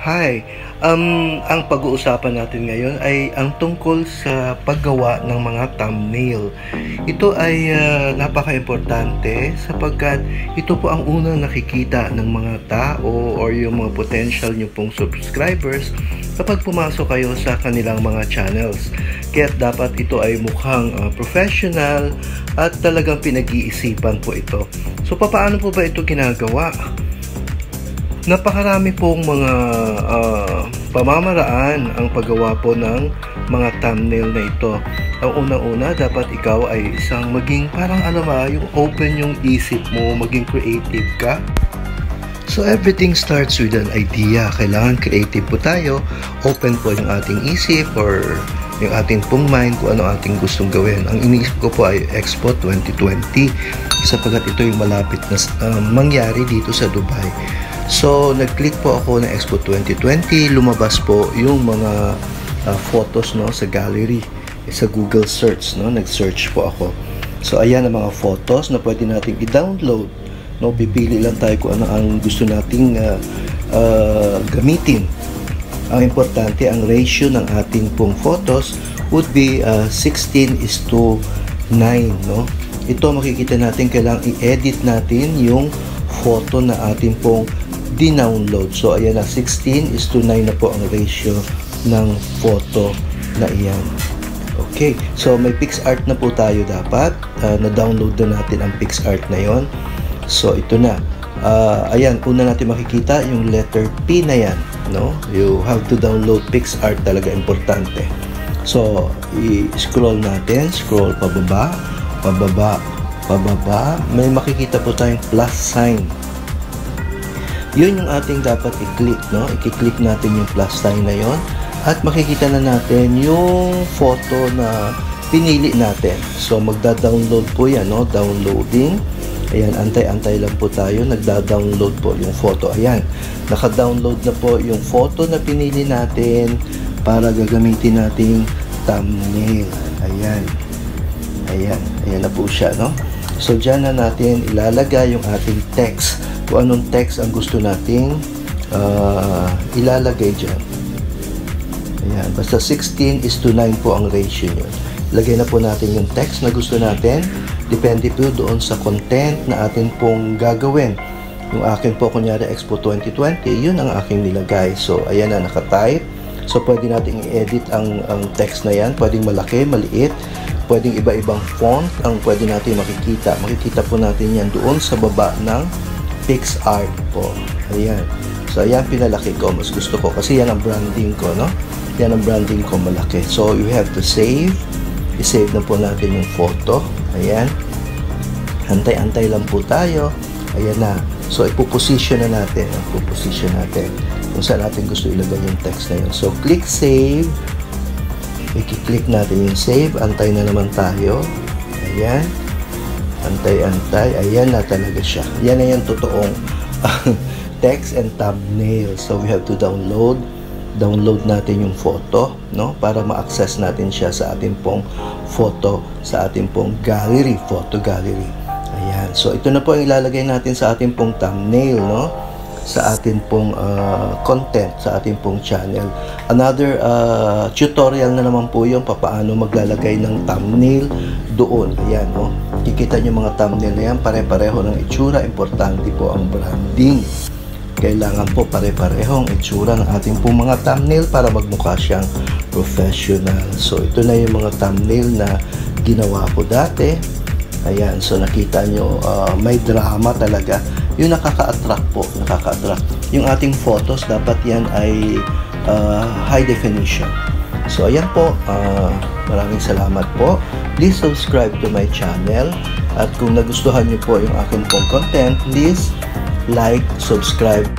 Hi, ang pag-uusapan natin ngayon ay ang tungkol sa paggawa ng mga thumbnail. Ito ay napaka-importante sapagkat ito po ang unang nakikita ng mga tao or yung mga potential nyo pong subscribers kapag pumasok kayo sa kanilang mga channels. Kaya dapat ito ay mukhang professional at talagang pinag-iisipan po ito. So, paano po ba ito ginagawa? Napakarami pong mga pamamaraan ang paggawa po ng mga thumbnail na ito. Ang unang-una, dapat ikaw ay isang maging parang yung open yung isip mo, maging creative ka. So everything starts with an idea. Kailangan creative po tayo, open po yung ating isip or yung ating pong mind kung ano ating gustong gawin. Ang iniisip ko po ay Expo 2020 sapagkat ito yung malapit na mangyari dito sa Dubai. So, nag-click po ako ng Expo 2020, lumabas po yung mga photos sa gallery, sa Google search, nag-search po ako. So, ayan ang mga photos na pwede nating i-download, pipili lang tayo kung ano ang gusto nating gamitin. Ang importante, ang ratio ng ating pong photos would be 16:9, Ito makikita natin, kailangang i-edit natin yung photo na ating pong dinownload. So, ayan na, 16:9 na po ang ratio ng photo na iyan. Okay, so may PixArt na po tayo dapat. Na-download na natin ang PixArt na yon. So, ito na. Ayan, una natin makikita yung letter P na yan. You have to download PixArt, talaga importante. So, i-scroll natin. Scroll pababa, pababa, pababa. May makikita po tayong plus sign. Yun yung ating dapat i-click, I-click natin yung plus sign na yon at makikita na natin yung photo na pinili natin. So, magda-download po yan, Downloading. Ayan, antay-antay lang po tayo. Nagda-download po yung photo. Ayan, naka-download na po yung photo na pinili natin para gagamitin nating thumbnail. Ayan. Ayan. Ayan na po siya, So, dyan na natin ilalagay yung ating text. Kung anong text ang gusto nating ilalagay dyan. Ayan. Basta 16:9 po ang ratio nyo. Lagay na po natin yung text na gusto natin. Depende po doon sa content na atin pong gagawin. Yung akin po, kunyari, Expo 2020, yun ang aking nilagay. So, ayan na, naka-type. So, pwede natin i-edit ang text na yan. Pwedeng malaki, maliit. Pwedeng iba-ibang font ang pwede natin makikita. Makikita po natin yan doon sa baba ng PixArt po. Ayan. So, ayan, pinalaki ko. Mas gusto ko. Kasi yan ang branding ko, Yan ang branding ko, malaki. So, you have to save. I-save na po natin yung photo. Ayan. Antay-antay lang po tayo. Ayan na. So, ipoposition na natin. Ipoposition natin kung saan natin gusto ilagay yung text na yun. So, click save. I-click natin yung save. Antay na naman tayo. Ayan. Antay-antay. Ayan na talaga siya. Yan na yung totoong text and thumbnail. So, we have to download natin yung photo, para ma-access natin siya sa ating pong photo, sa ating pong gallery, photo gallery. Ayan. So, ito na po ang ilalagay natin sa ating pong thumbnail, sa ating pong content, sa ating pong channel. Another tutorial na naman po yung paano maglalagay ng thumbnail doon. Ayan, kikita nyo mga thumbnail na yan, pare-pareho ng itsura. Importante po ang branding. Kailangan po pare-parehong itsura ng ating pong mga thumbnail para magmukha siyang professional. So, ito na yung mga thumbnail na ginawa ko dati. Ayan, so nakita nyo, may drama talaga. Yung nakaka-attract po, nakaka-attract. Yung ating photos, dapat yan ay high definition. So, ayan po, maraming salamat po. Please subscribe to my channel. At kung nagustuhan nyo po yung aking pong content, please like, subscribe.